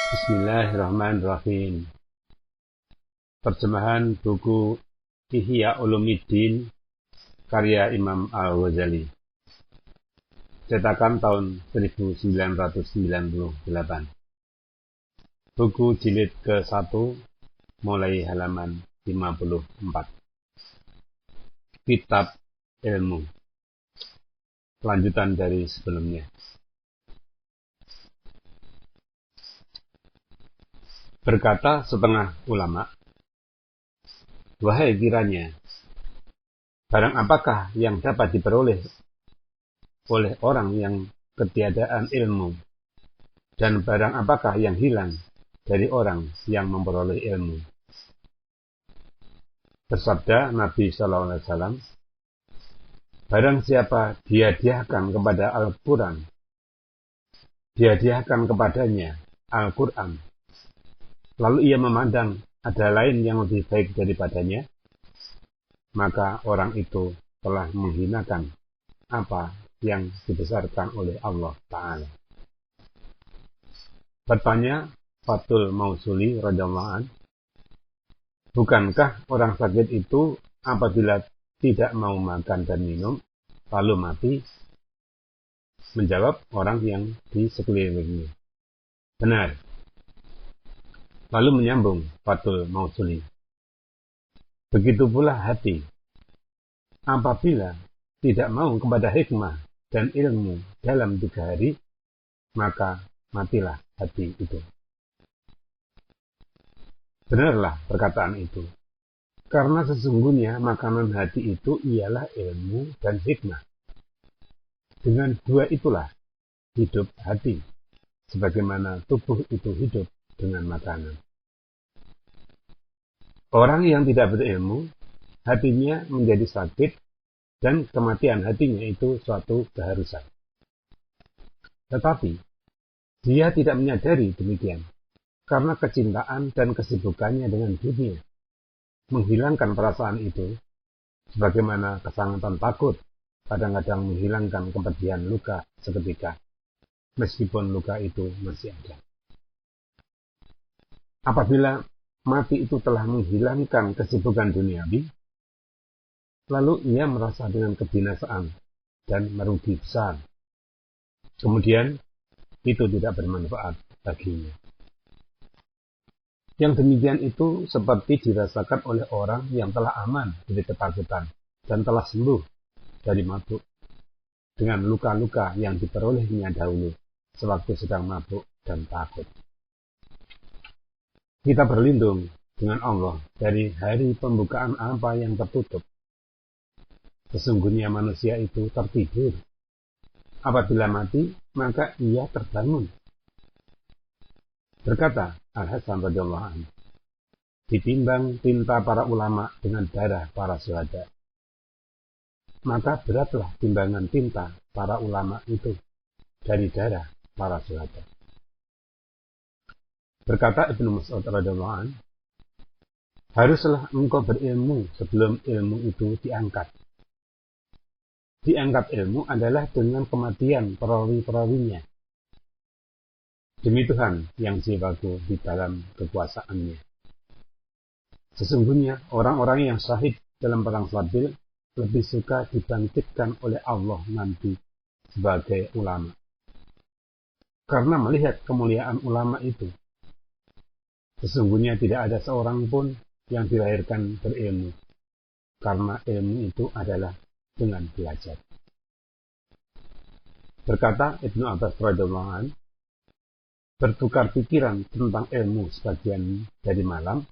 Bismillahirrahmanirrahim. Terjemahan buku Ihya Ulumuddin karya Imam Al-Ghazali. Cetakan tahun 1998. Buku jilid ke-1 mulai halaman 54. Kitab Ilmu. Lanjutan dari sebelumnya. Berkata setengah ulama, wahai kiranya, barang apakah yang dapat diperoleh oleh orang yang ketiadaan ilmu, dan barang apakah yang hilang dari orang yang memperoleh ilmu. Bersabda Nabi SAW, barang siapa dihadiahkan kepada Al-Quran, dihadiahkan kepadanya Al-Quran, lalu ia memandang ada lain yang lebih baik daripadanya, maka orang itu telah menghinakan apa yang dibesarkan oleh Allah Ta'ala. Bertanya Fathul Mausuli radhiyallahu anhu, bukankah orang sakit itu apabila tidak mau makan dan minum, lalu mati? Menjawab orang yang di sekelilingnya, benar. Lalu menyambung Fathul Mausuli, begitu pula hati, apabila tidak mau kepada hikmah dan ilmu dalam 3 hari, maka matilah hati itu. Benarlah perkataan itu, karena sesungguhnya makanan hati itu ialah ilmu dan hikmah. Dengan 2 itulah hidup hati, sebagaimana tubuh itu hidup dengan makanan. Orang yang tidak berilmu, hatinya menjadi sakit, dan kematian hatinya itu suatu keharusan. Tetapi, dia tidak menyadari demikian, karena kecintaan dan kesibukannya dengan dunia menghilangkan perasaan itu, sebagaimana kesangatan takut kadang-kadang menghilangkan kepedihan luka seketika, meskipun luka itu masih ada. Apabila mati itu telah menghilangkan kesibukan duniawi, lalu ia merasa dengan kebinasaan dan merugi besar. Kemudian, itu tidak bermanfaat baginya. Yang demikian itu seperti dirasakan oleh orang yang telah aman dari ketakutan dan telah sembuh dari mabuk, dengan luka-luka yang diperolehnya dahulu sewaktu sedang mabuk dan takut. Kita berlindung dengan Allah dari hari pembukaan apa yang tertutup. Sesungguhnya manusia itu tertidur. Apabila mati, maka ia terbangun. Berkata Al-Hasan radhiyallahu anhu, ditimbang tinta para ulama dengan darah para syuhada, maka beratlah timbangan tinta para ulama itu dari darah para syuhada. Berkata Ibnu Mas'ud radhiyallahu anhu, haruslah engkau berilmu sebelum ilmu itu diangkat. Diangkat ilmu adalah dengan kematian perawi-perawinya. Demi Tuhan yang jiwaku di dalam kekuasaannya. Sesungguhnya orang-orang yang syahid dalam perang Sabil lebih suka dibangkitkan oleh Allah nanti sebagai ulama. Karena melihat kemuliaan ulama itu, sesungguhnya tidak ada seorang pun yang dilahirkan berilmu, karena ilmu itu adalah dengan belajar. Berkata Ibnu Abbas radhiyallahu anhu, bertukar pikiran tentang ilmu sebagian dari malam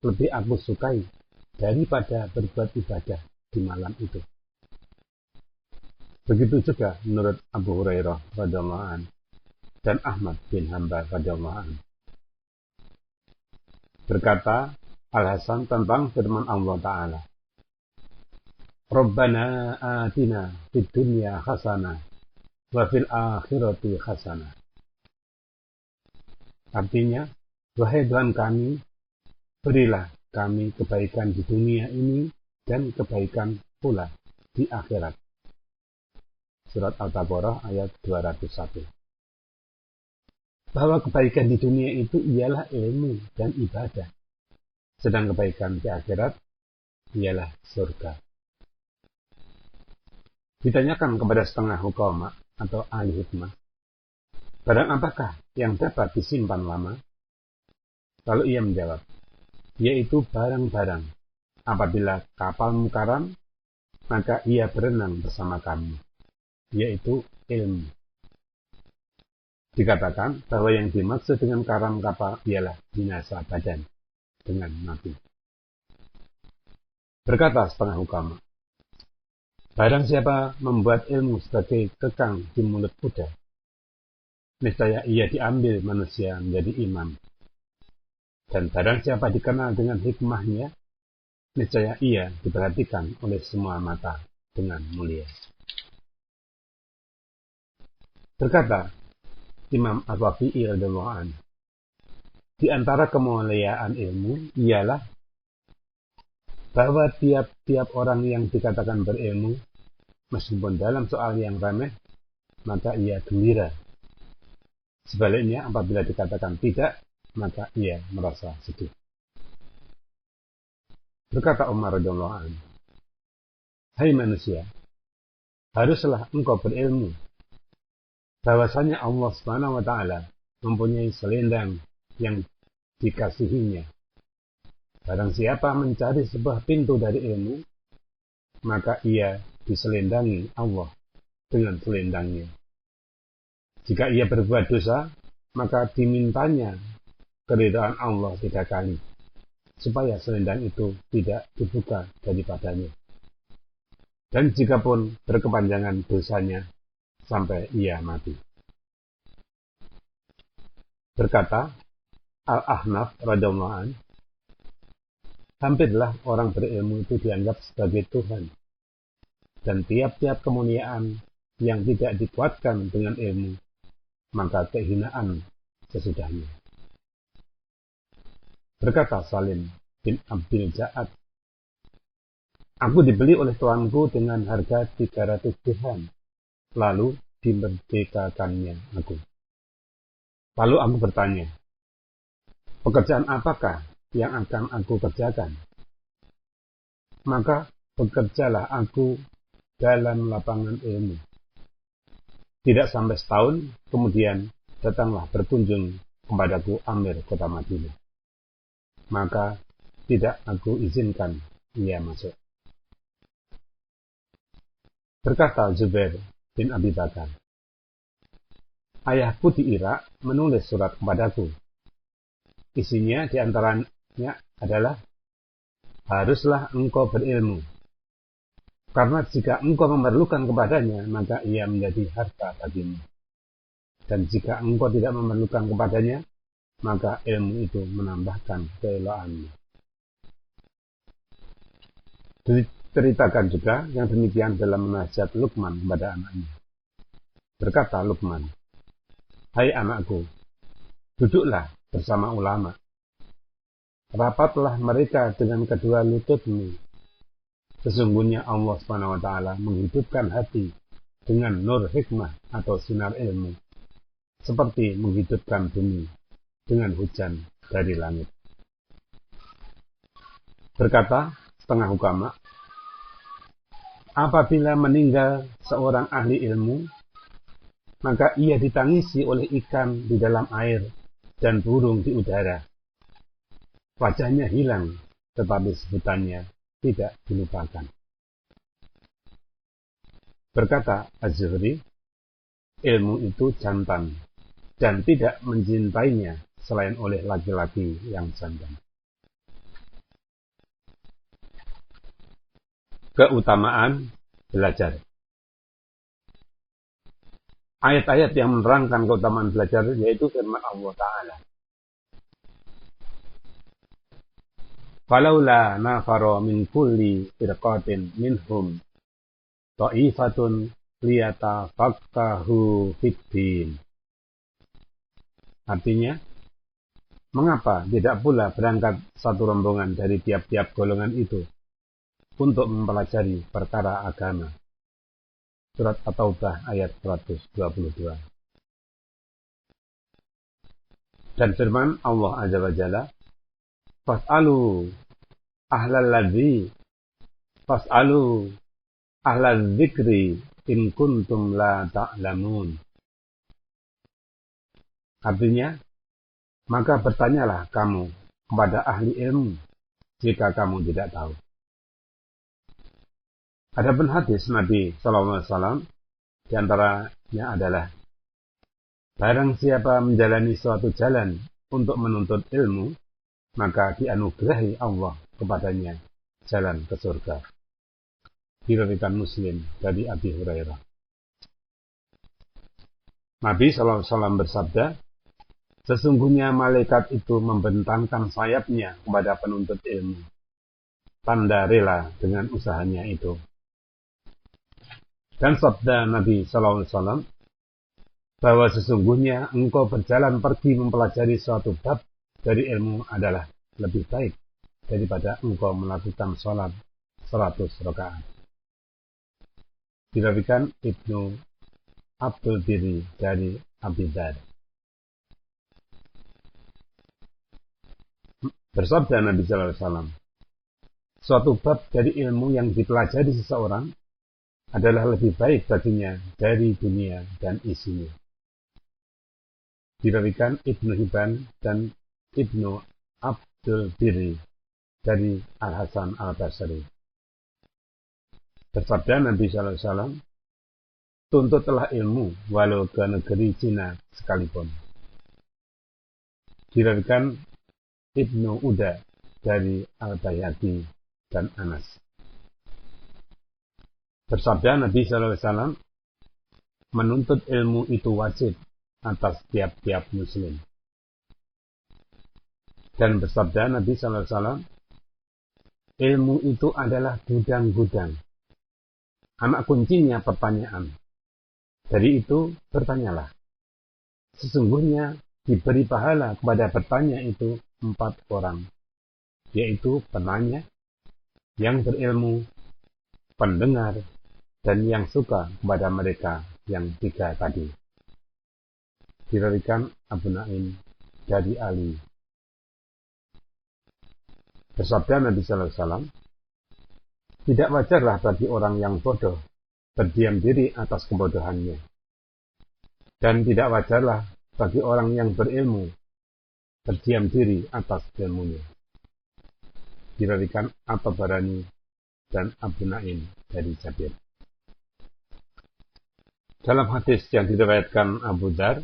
lebih aku sukai daripada berbuat ibadah di malam itu. Begitu juga menurut Abu Hurairah radhiyallahu anhu dan Ahmad bin Hanbal radhiyallahu anhu. Berkata Al-Hasan tentang firman Allah Ta'ala, Rabbana atina fid dunya hasanah wa fil akhirati hasanah. Artinya, wahai Tuhan kami, berilah kami kebaikan di dunia ini dan kebaikan pula di akhirat. Surat Al-Baqarah ayat 201. bahwa kebaikan di dunia itu ialah ilmu dan ibadah, sedang kebaikan di akhirat ialah surga. Ditanyakan kepada setengah hukama atau ahli hikmah, barang apakah yang dapat disimpan lama? Lalu ia menjawab, yaitu barang-barang. Apabila kapalmu karam, maka ia berenang bersama kamu, yaitu ilmu. Dikatakan bahwa yang dimaksud dengan karam kapal ialah binasa badan dengan mati. Berkata setengah hukama, barang siapa membuat ilmu sebagai kekang di mulut kuda, niscaya ia diambil manusia menjadi imam. Dan barang siapa dikenal dengan hikmahnya, niscaya ia diperhatikan oleh semua mata dengan mulia. Berkata Imam Asy-Syafi'i radhiyallahu anhu, di antara kemuliaan ilmu ialah bahwa tiap-tiap orang yang dikatakan berilmu, meskipun dalam soal yang remeh, maka ia gembira. Sebaliknya, apabila dikatakan tidak, maka ia merasa sedih. Berkata Umar radhiyallahu anhu, hai manusia, haruslah engkau berilmu bahwasanya Allah Subhanahu wa taala mempunyai selendang yang dikasihinya. Barang siapa mencari sebuah pintu dari ilmu, maka ia diselendangi Allah dengan selendangnya. Jika ia berbuat dosa, maka dimintanya keridhaan Allah 3 kali, supaya selendang itu tidak dibuka daripadanya. Dan jikapun berkepanjangan dosanya, sampai ia mati. Berkata Al-Ahnaf radhiyallahu anhu, hampirlah orang berilmu itu dianggap sebagai Tuhan, dan tiap-tiap kemuliaan yang tidak dikuatkan dengan ilmu, maka kehinaan sesudahnya. Berkata Salim bin Abdul Ja'ad, aku dibeli oleh tuanku dengan harga 300 dirham, lalu dimerdekakannya aku. Lalu aku bertanya, pekerjaan apakah yang akan aku kerjakan? Maka bekerjalah aku dalam lapangan ilmu. Tidak sampai setahun, kemudian datanglah berkunjung kepadaku Amir kota Madinah. Maka tidak aku izinkan ia masuk. Berkata Zubair bin Abi Bakar, ayahku di Irak menulis surat kepadaku. Isinya diantaranya adalah, haruslah engkau berilmu, karena jika engkau memerlukan kepadanya, maka ia menjadi harta bagimu. Dan jika engkau tidak memerlukan kepadanya, maka ilmu itu menambahkan keelokanmu. Diceritakan juga yang demikian dalam nasihat Luqman kepada anaknya. Berkata Luqman, hai anakku, duduklah bersama ulama. Rapatlah mereka dengan kedua lututmu. Sesungguhnya Allah Subhanahu wa taala menghidupkan hati dengan nur hikmah atau sinar ilmu, seperti menghidupkan bumi dengan hujan dari langit. Berkata setengah hukama, apabila meninggal seorang ahli ilmu, maka ia ditangisi oleh ikan di dalam air dan burung di udara. Wajahnya hilang, tetapi sebutannya tidak dilupakan. Berkata Az-Zuhri, ilmu itu jantan, dan tidak mencintainya selain oleh laki-laki yang jantan. Keutamaan belajar. Ayat-ayat yang menerangkan keutamaan belajar yaitu firman Allah Ta'ala. Falaula nafara min kulli firqatin minhum ta'ifatun liyatafaqahu fid-din. Artinya, mengapa tidak pula berangkat satu rombongan dari tiap-tiap golongan itu untuk mempelajari perkara agama? Surat At-Taubah ayat 122. Dan firman Allah Azza wa Jalla, Fas'alu ahlal dzikri in kuntum la ta'lamun. Artinya, maka bertanyalah kamu kepada ahli ilmu jika kamu tidak tahu. Adapun hadis Nabi SAW di antaranya adalah, barang siapa menjalani suatu jalan untuk menuntut ilmu, maka dianugerahi Allah kepadanya jalan ke surga. Diriwayatkan Muslim dari Abi Hurairah. Nabi SAW bersabda, sesungguhnya malaikat itu membentangkan sayapnya kepada penuntut ilmu, tanda rela dengan usahanya itu. Dan sabda Nabi SAW, bahwa sesungguhnya engkau berjalan pergi mempelajari suatu bab dari ilmu adalah lebih baik daripada engkau melakukan sholat 100 rakaat. Diriwayatkan Ibnu Abdul Biri dari Abi Dzar. Bersabda Nabi SAW, suatu bab dari ilmu yang dipelajari seseorang adalah lebih baik baginya dari dunia dan isinya. Diriwayatkan Ibnu Hibban dan Ibnu Abdul Biri dari Al-Hasan Al-Basri. Bersabda Nabi SAW, tuntutlah ilmu walau ke negeri Cina sekalipun. Diriwayatkan Ibnu Uda dari Al-Baihaqi dan Anas. Bersabda Nabi SAW, menuntut ilmu itu wajib atas tiap-tiap muslim. Dan bersabda Nabi SAW, ilmu itu adalah gudang-gudang. Anak kuncinya pertanyaan. Dari itu bertanyalah. Sesungguhnya diberi pahala kepada bertanya itu 4 orang, yaitu penanya, yang berilmu, pendengar, dan yang suka kepada mereka yang 3 tadi. Diriwayatkan Abu Naim dari Ali. Bersabda Nabi SAW, tidak wajarlah bagi orang yang bodoh berdiam diri atas kebodohannya. Dan tidak wajarlah bagi orang yang berilmu berdiam diri atas ilmunya. Diriwayatkan At-Tabarani dan Abu Naim dari Jabir. Dalam hadis yang diriwayatkan Abu Dzar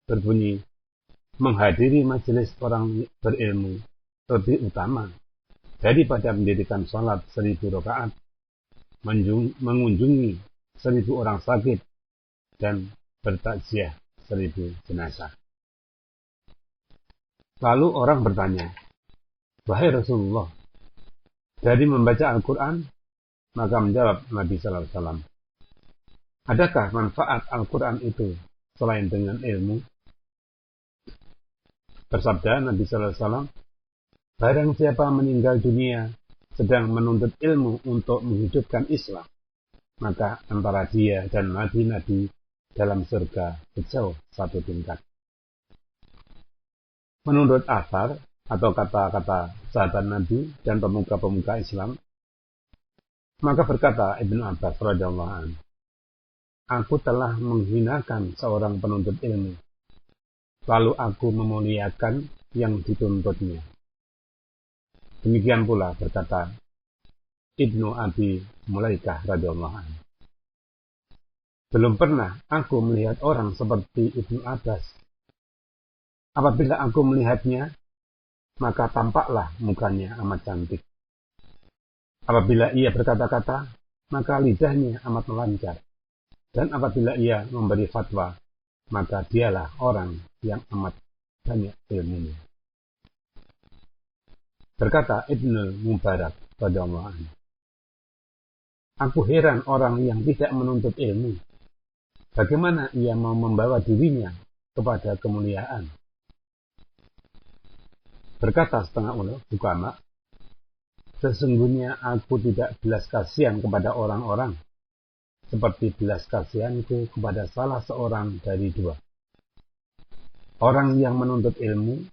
berbunyi, menghadiri majelis orang berilmu lebih utama daripada mendirikan sholat 1000 rakaat, mengunjungi 1000 orang sakit, dan bertakziah 1000 jenazah. Lalu orang bertanya, wahai Rasulullah, dari membaca Al-Quran? Maka menjawab Nabi SAW, adakah manfaat Al-Quran itu selain dengan ilmu? Bersabda Nabi SAW, barang siapa meninggal dunia sedang menuntut ilmu untuk menghidupkan Islam, maka antara dia dan nabi-nabi dalam surga jauh 1 tingkat. Menurut asar atau kata-kata sahabat Nabi dan pemuka-pemuka Islam, maka berkata Ibnu Abbas radhiyallahu anhu, aku telah menghinakan seorang penuntut ilmu, lalu aku memuliakan yang dituntutnya. Demikian pula berkata Ibnu Abi Mulaikah radhiyallahu anhu, belum pernah aku melihat orang seperti Ibnu Abbas. Apabila aku melihatnya, maka tampaklah mukanya amat cantik. Apabila ia berkata-kata, maka lidahnya amat melancar. Dan apabila ia memberi fatwa, maka dialah orang yang amat banyak ilmunya. Berkata Ibnu Mubarak radhiyallahu anhu, aku heran orang yang tidak menuntut ilmu. Bagaimana ia mau membawa dirinya kepada kemuliaan? Berkata setengah ulama, sesungguhnya aku tidak belas kasihan kepada orang-orang seperti belas kasihanku kepada salah seorang dari 2. orang yang menuntut ilmu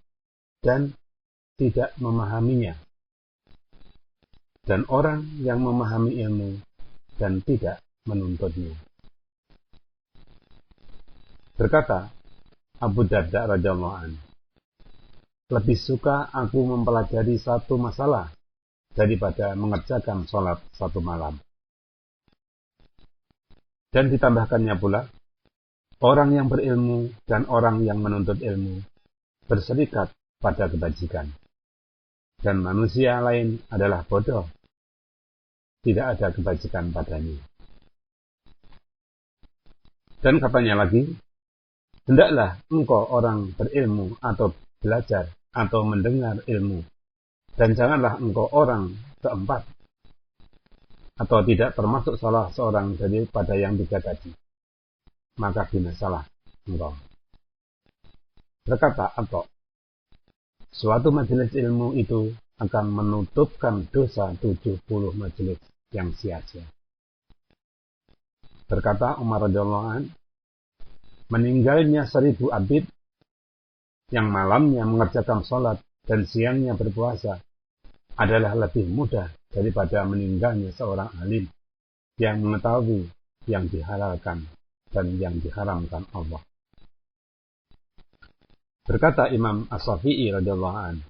dan tidak memahaminya, dan orang yang memahami ilmu dan tidak menuntutnya. Berkata Abu Darda radhiyallahu anhu, lebih suka aku mempelajari satu masalah daripada mengerjakan sholat satu malam. Dan ditambahkannya pula, orang yang berilmu dan orang yang menuntut ilmu berserikat pada kebajikan. Dan manusia lain adalah bodoh. Tidak ada kebajikan padanya. Dan katanya lagi, hendaklah engkau orang berilmu atau belajar atau mendengar ilmu. Dan janganlah engkau orang keempat atau tidak termasuk salah seorang daripada yang tiga tadi, maka binasalah engkau. Berkata Atta, suatu majelis ilmu itu akan menutupkan dosa 70 majelis yang sia-sia. Berkata Umar radhiyallahu anhu, meninggalnya 1000 abid yang malamnya mengerjakan sholat dan siangnya berpuasa adalah lebih mudah daripada meninggalnya seorang alim yang mengetahui yang dihalalkan dan yang diharamkan Allah. Berkata Imam As-Syafi'i radhiyallahu anhu,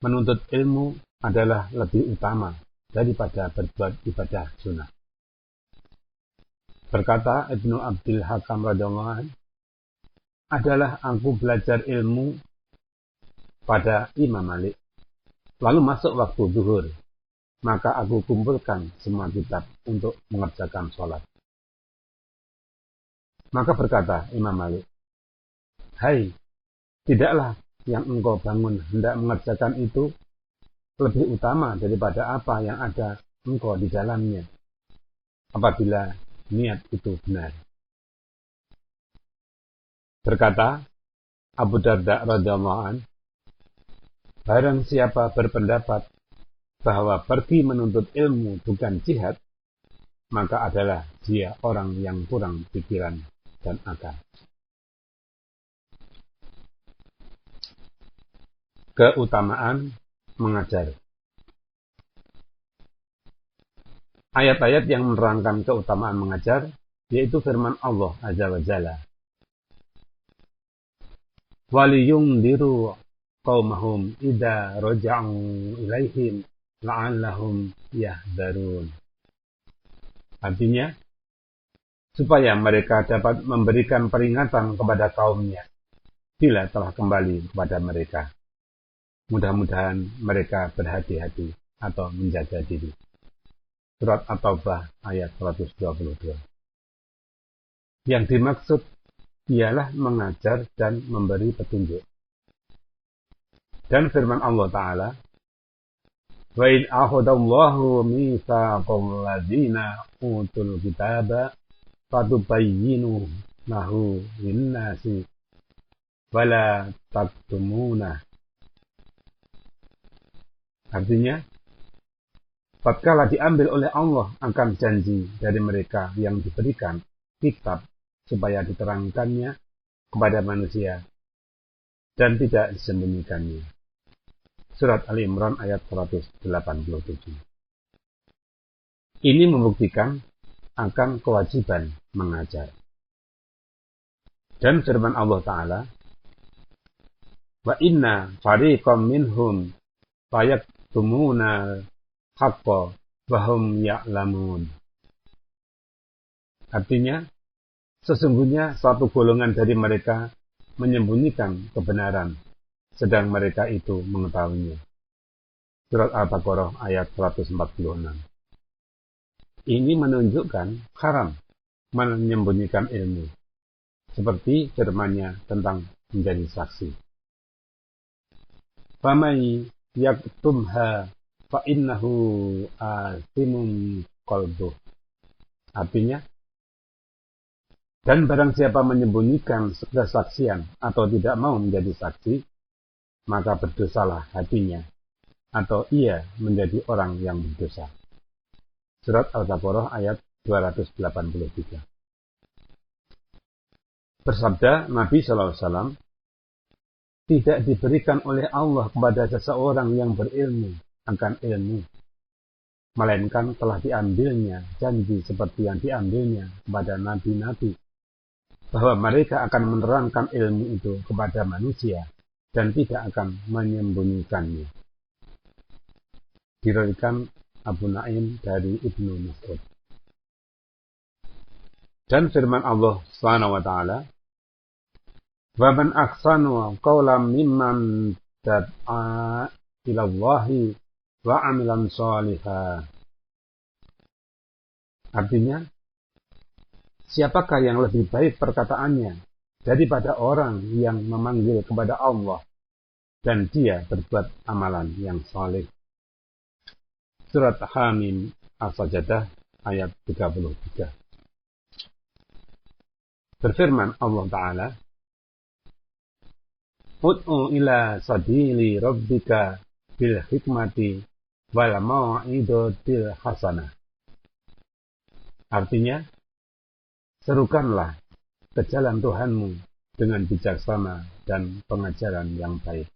menuntut ilmu adalah lebih utama daripada berbuat ibadah sunnah. Berkata Ibnu Abdul Hakam radhiyallahu anhu, adalah aku belajar ilmu pada Imam Malik, lalu masuk waktu zuhur, maka aku kumpulkan semua kitab untuk mengerjakan sholat. Maka berkata Imam Malik, hai, tidaklah yang engkau bangun hendak mengerjakan itu lebih utama daripada apa yang ada engkau di dalamnya, apabila niat itu benar. Berkata Abu Darda radhiyallahu anhu, barang siapa berpendapat bahwa pergi menuntut ilmu bukan jihad, maka adalah dia orang yang kurang pikiran dan akal. Keutamaan mengajar. Ayat-ayat yang menerangkan keutamaan mengajar, yaitu firman Allah Azza wa Jalla, وَلِيُنْذِرُوا qaumahum idza raja'u ilaihim la'allahum yahdharun. Artinya, supaya mereka dapat memberikan peringatan kepada kaumnya bila telah kembali kepada mereka. Mudah-mudahan mereka berhati-hati atau menjaga diri. Surat At-Taubah ayat 122. Yang dimaksud ialah mengajar dan memberi petunjuk. Dan firman Allah Ta'ala, wa in akhadallahu mitsaqal ladzina utul kitaba fatubayyinu lahu linnasi wala taktumuna. Artinya, tatkala diambil oleh Allah akan janji dari mereka yang diberikan kitab supaya diterangkannya kepada manusia dan tidak disembunyikannya. Surat Ali Imran ayat 187. Ini membuktikan akan kewajiban mengajar. Dan firman Allah Ta'ala, wa inna fariqam minhum fayaktumuna haqqa wa hum ya'lamun. Artinya, sesungguhnya suatu golongan dari mereka menyembunyikan kebenaran, sedang mereka itu mengetahuinya. Surat Al-Baqarah ayat 146. Ini menunjukkan haram menyembunyikan ilmu, seperti firman-Nya tentang menjadi saksi. Famay yaktumha fa innahu asimun qalbuh. Artinya, dan barang siapa menyembunyikan kesaksian atau tidak mau menjadi saksi, maka berdosalah hatinya, atau ia menjadi orang yang berdosa. Surat Al-Baqarah ayat 283. Bersabda Nabi SAW, tidak diberikan oleh Allah kepada seseorang yang berilmu akan ilmu, melainkan telah diambilnya janji seperti yang diambilnya kepada nabi-nabi, bahwa mereka akan menerangkan ilmu itu kepada manusia dan tidak akan menyembunyikannya. Diriwayatkan Abu Naim dari Ibnu Mas'ud. Dan firman Allah Subhanahu wa taala, "Wa man ahsanu qawlan mimman tad'a ila Allahi wa 'amilan shalihan." Artinya, siapakah yang lebih baik perkataannya daripada orang yang memanggil kepada Allah dan dia berbuat amalan yang saleh. Surat Hamim As-Sajdah ayat 33. Berfirman Allah Ta'ala, "Ud'u ila sabili rabbika bil hikmati wal mau'izatil hasanah." Artinya, serukanlah ke jalan Tuhanmu dengan bijaksana dan pengajaran yang baik.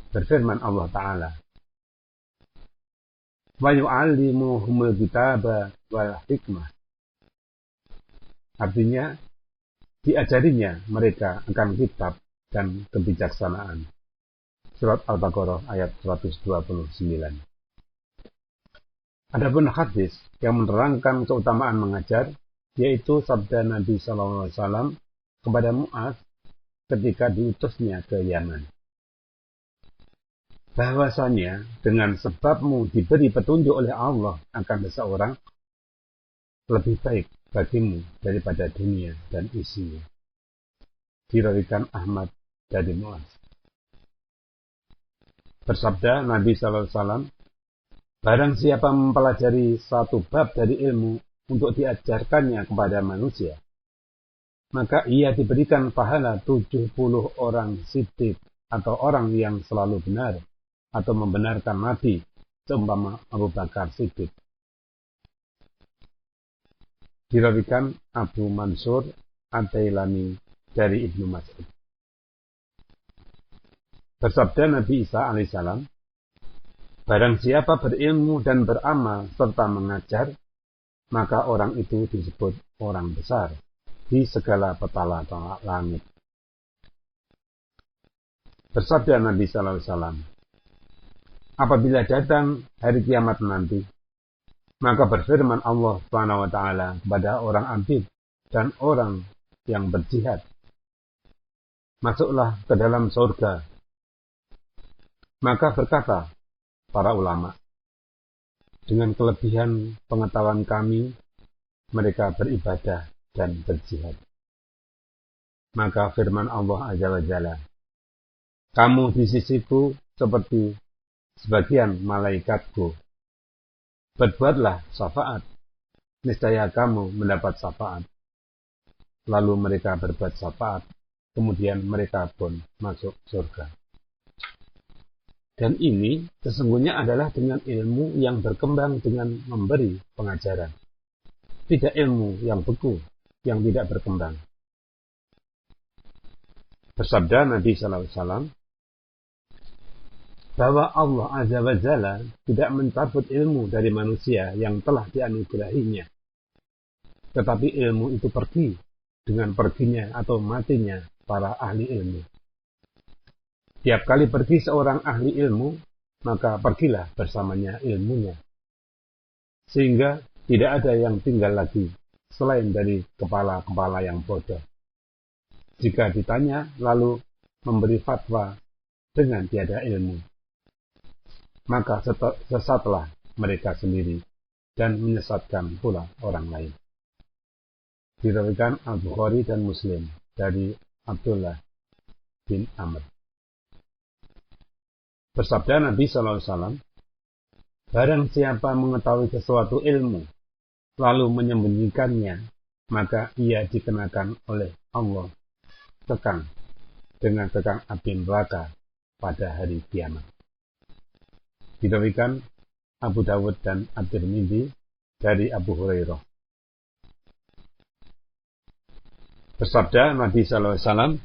Berfirman Allah Ta'ala, "Wa yu'allimuhumul kitaba wal hikmah." Artinya, diajarinya mereka akan kitab dan kebijaksanaan. Surat Al-Baqarah ayat 129. Adapun hadis yang menerangkan keutamaan mengajar, yaitu sabda Nabi SAW kepada Mu'adz ketika diutusnya ke Yaman. Bahwasanya dengan sebabmu diberi petunjuk oleh Allah akan seseorang, lebih baik bagimu daripada dunia dan isinya. Diriwayatkan Ahmad dari Mu'adz. Bersabda Nabi SAW, barang siapa mempelajari satu bab dari ilmu untuk diajarkannya kepada manusia, maka ia diberikan pahala 70 orang siddiq atau orang yang selalu benar atau membenarkan Nabi seumpama Abu Bakar Siddiq. Diriwayatkan Abu Mansur Ad-Dailami dari Ibnu Mas'ud. Bersabda Nabi Isa alaihissalam, barang siapa berilmu dan beramal serta mengajar, maka orang itu disebut orang besar di segala petala langit. Bersabda Nabi sallallahu alaihi wasallam, apabila datang hari kiamat nanti, maka berfirman Allah Subhanahu wa taala kepada orang abid dan orang yang berjihad, masuklah ke dalam surga. Maka berkata para ulama, dengan kelebihan pengetahuan kami, mereka beribadah dan berjihad. Maka firman Allah Azza wa Jalla, kamu di sisiku seperti sebagian malaikatku. Berbuatlah syafaat, niscaya kamu mendapat syafaat. Lalu mereka berbuat syafaat, kemudian mereka pun masuk surga. Dan ini sesungguhnya adalah dengan ilmu yang berkembang dengan memberi pengajaran. Tidak ilmu yang beku, yang tidak berkembang. Bersabda Nabi SAW, bahwa Allah Azza wa Jalla tidak mencabut ilmu dari manusia yang telah dianugerahinya. Tetapi ilmu itu pergi dengan perginya atau matinya para ahli ilmu. Tiap kali pergi seorang ahli ilmu, maka pergilah bersamanya ilmunya. Sehingga tidak ada yang tinggal lagi selain dari kepala-kepala yang bodoh. Jika ditanya lalu memberi fatwa dengan tiada ilmu, maka sesatlah mereka sendiri dan menyesatkan pula orang lain. Diriwayatkan Al-Bukhari dan Muslim dari Abdullah bin Amr. Bersabda Nabi SAW, barang siapa mengetahui sesuatu ilmu lalu menyembunyikannya, maka ia dikenakan oleh Allah kekang dengan kekang api neraka pada hari kiamat. Diriwayatkan Abu Dawud dan At-Tirmidzi dari Abu Hurairah. Bersabda Nabi SAW,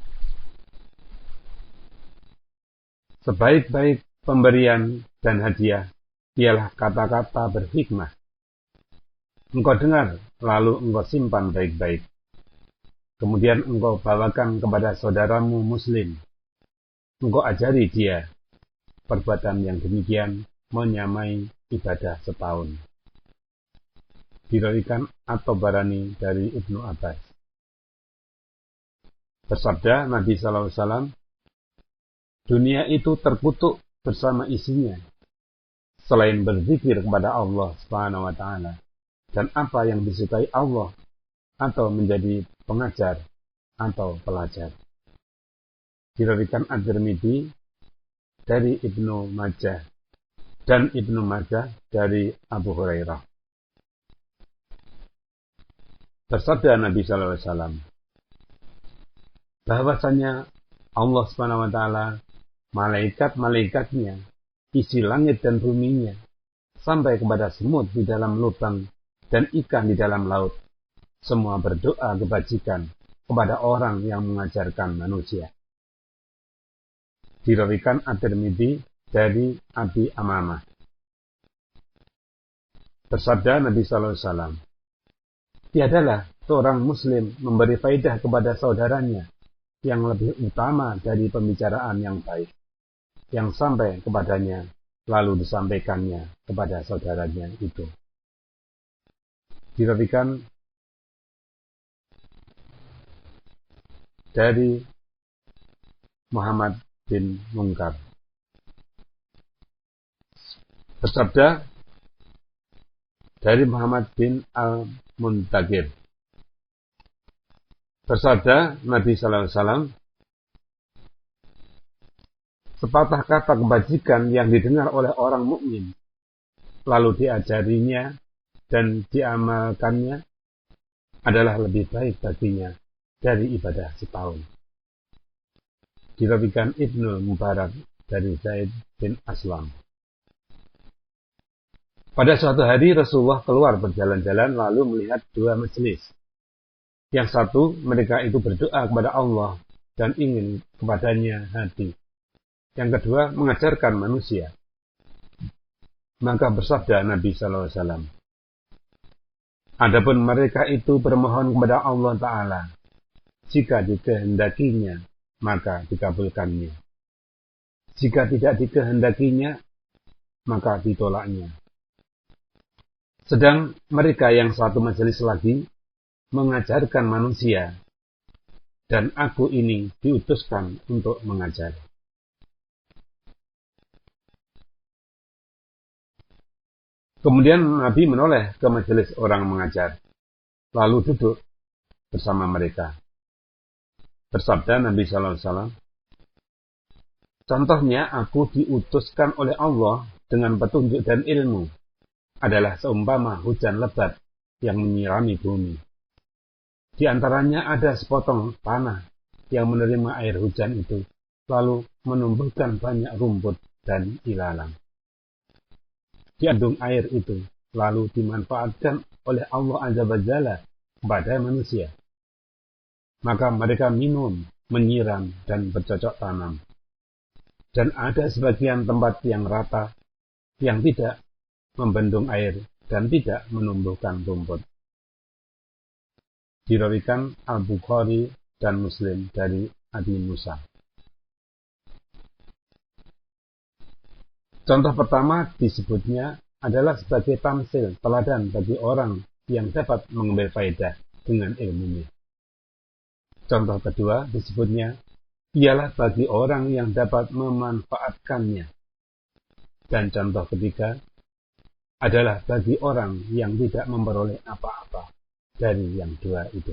Sebaik-baik pemberian dan hadiah ialah kata-kata berhikmah. Engkau dengar, lalu engkau simpan baik-baik. Kemudian engkau bawakan kepada saudaramu muslim. Engkau ajari dia. Perbuatan yang demikian menyamai ibadah setahun. Diriwayatkan At-Tabarani dari Ibnu Abbas. Bersabda Nabi SAW, dunia itu terkutuk bersama isinya, selain berzikir kepada Allah Subhanahu wa Ta'ala, dan apa yang disukai Allah, atau menjadi pengajar atau pelajar. Diriwayatkan At-Tirmidzi dari Ibnu Majah dan Ibnu Majah dari Abu Hurairah. Bersabda Nabi SAW, bahwasanya Allah Subhanahu wa Ta'ala, malaikat-malaikatnya, isi langit dan buminya, sampai kepada semut di dalam lubang dan ikan di dalam laut, semua berdoa kebajikan kepada orang yang mengajarkan manusia. Diriwayatkan At-Tirmidzi dari Abi Amamah. Bersabda Nabi SAW, tiadalah seorang muslim memberi faidah kepada saudaranya yang lebih utama dari pembicaraan yang baik, yang sampai kepadanya, lalu disampaikannya kepada saudaranya itu. Diriwayatkan dari Muhammad bin Munkar. Bersabda dari Muhammad bin Al-Muntagir. Bersabda Nabi SAW, sepatah kata kebajikan yang didengar oleh orang mukmin, lalu diajarinya dan diamalkannya, adalah lebih baik baginya dari ibadah setahun. Diriwayatkan Ibnu Mubarak dari Zaid bin Aslam. Pada suatu hari Rasulullah keluar berjalan-jalan lalu melihat dua majelis. Yang satu, mereka itu berdoa kepada Allah dan ingin kepadanya hati. Yang kedua, mengajarkan manusia. Maka bersabda Nabi SAW, adapun mereka itu bermohon kepada Allah Ta'ala, jika dikehendakinya, maka dikabulkannya. Jika tidak dikehendakinya, maka ditolaknya. Sedang mereka yang satu majelis lagi mengajarkan manusia, dan aku ini diutuskan untuk mengajar. Kemudian Nabi menoleh ke majelis orang mengajar, lalu duduk bersama mereka. Bersabda Nabi SAW, contohnya aku diutuskan oleh Allah dengan petunjuk dan ilmu, adalah seumpama hujan lebat yang menyirami bumi. Di antaranya ada sepotong tanah yang menerima air hujan itu, lalu menumbuhkan banyak rumput dan ilalang. Diandung air itu, lalu dimanfaatkan oleh Allah Azza wa Jalla kepada manusia. Maka mereka minum, menyiram, dan bercocok tanam. Dan ada sebagian tempat yang rata, yang tidak membendung air dan tidak menumbuhkan rumput. Diriwayatkan Al-Bukhari dan Muslim dari Abi Musa. Contoh pertama disebutnya adalah sebagai tamsil, teladan bagi orang yang dapat mengambil faedah dengan ilmunya. Contoh kedua disebutnya ialah bagi orang yang dapat memanfaatkannya. Dan contoh ketiga adalah bagi orang yang tidak memperoleh apa-apa dari yang dua itu.